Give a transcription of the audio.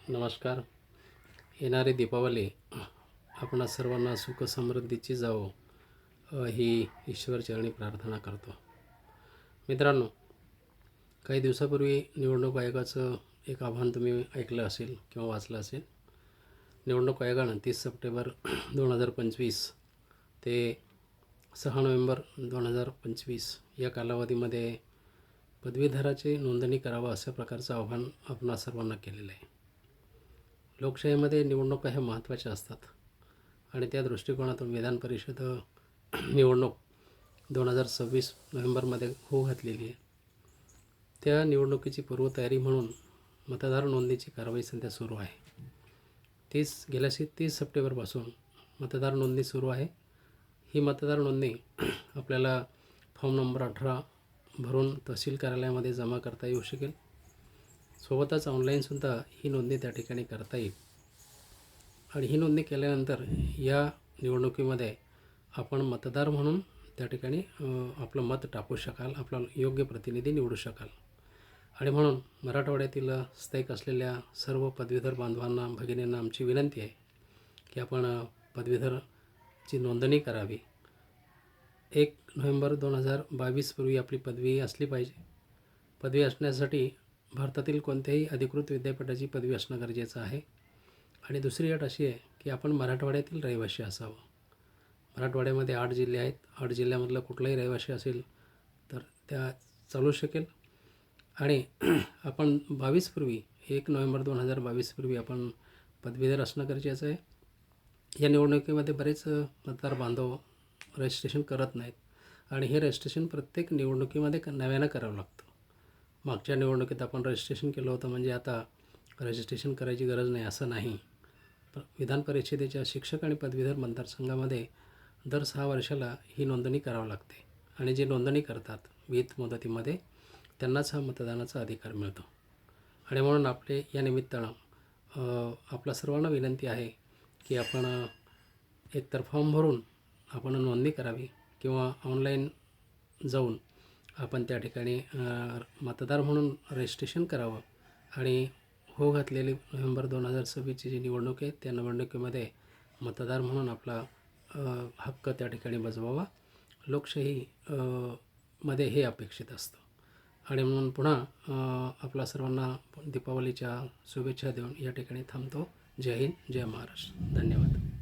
नमस्कार. येणारी दीपावली आपणा सर्वांना सुख समृद्धीची जावो ही ईश्वरचरणी प्रार्थना करतो. मित्रांनो, काही दिवसापूर्वी निवडणूक आयोगाचं एक आव्हान तुम्ही ऐकलं असेल किंवा वाचलं असेल. निवडणूक आयोगानं 30 सप्टेंबर 2025 ते 6 नोव्हेंबर 2025 या कालावधीमध्ये पदवीधराची नोंदणी करावं अशा प्रकारचं आव्हान आपणा सर्वांना केलेलं आहे. लोकशाहीमध्ये निवडणुका ह्या महत्त्वाच्या असतात आणि त्या दृष्टिकोनातून विधान परिषद निवडणूक 2026 नोव्हेंबरमध्ये होऊ घातलेली आहे. त्या निवडणुकीची पूर्वतयारी म्हणून मतदार नोंदणीची कारवाई सध्या सुरू आहे. गेल्या 30 सप्टेंबरपासून मतदार नोंदणी सुरू आहे. ही मतदार नोंदणी आपल्याला फॉर्म नंबर 18 भरून तहसील कार्यालयामध्ये जमा करता येऊ शकेल. सोबतच ऑनलाईनसुद्धा ही नोंदणी त्या ठिकाणी करता येईल. आणि ही नोंदणी केल्यानंतर या निवडणुकीमध्ये आपण मतदार म्हणून त्या ठिकाणी आपलं मत टाकू शकाल, आपला योग्य प्रतिनिधी निवडू शकाल. आणि म्हणून मराठवाड्यातील स्थायिक असलेल्या सर्व पदवीधर बांधवांना, भगिनींना आमची विनंती आहे की आपण पदवीधरची नोंदणी करावी. 1 नोव्हेंबर 2022 पूर्वी आपली पदवी असली पाहिजे. पदवी असण्यासाठी भारतातील कोणत्याही अधिकृत विद्यापीठाची पदवी असणं गरजेचं आहे. आणि दुसरी अट अशी आहे की आपण मराठवाड्यातील रहिवासी असावं. मराठवाड्यामध्ये 8 जिल्हे आहेत. 8 जिल्ह्यामधलं कुठलाही रहिवासी असेल तर त्या चालू शकेल. आणि आपण 22 पूर्वी 1 नोव्हेंबर 2022 पूर्वी आपण पदवीधर असणं गरजेचं आहे. या निवडणुकीमध्ये बरेच मतदार बांधव रजिस्ट्रेशन करत नाहीत आणि हे रजिस्ट्रेशन प्रत्येक निवडणुकीमध्ये नव्यानं करावं लागतं. मागच्या निवडणुकीत आपण रजिस्ट्रेशन केलं होतं म्हणजे आता रजिस्ट्रेशन करायची गरज नाही असं नाही. विधान परिषदेच्या शिक्षक आणि पदवीधर मतदारसंघामध्ये दर 6 वर्षाला ही नोंदणी करावी लागते आणि जे नोंदणी करतात विहित मुदतीमध्ये त्यांनाच हा मतदानाचा अधिकार मिळतो. आणि म्हणून आपले या निमित्तानं आपल्या सर्वांना विनंती आहे की आपण एकतर फॉर्म भरून आपण नोंदणी करावी किंवा ऑनलाईन जाऊन आपण त्या ठिकाणी मतदार म्हणून रजिस्ट्रेशन करावं आणि हो घातलेली नोव्हेंबर 2026ची जी निवडणूक आहे त्या निवडणुकीमध्ये मतदार म्हणून आपला हक्क त्या ठिकाणी बजवावा. लोकशाही मध्ये हे अपेक्षित असतं. आणि म्हणून पुन्हा आपल्या सर्वांना दीपावलीच्या शुभेच्छा देऊन या ठिकाणी थांबतो. जय हिंद, जय महाराष्ट्र. धन्यवाद.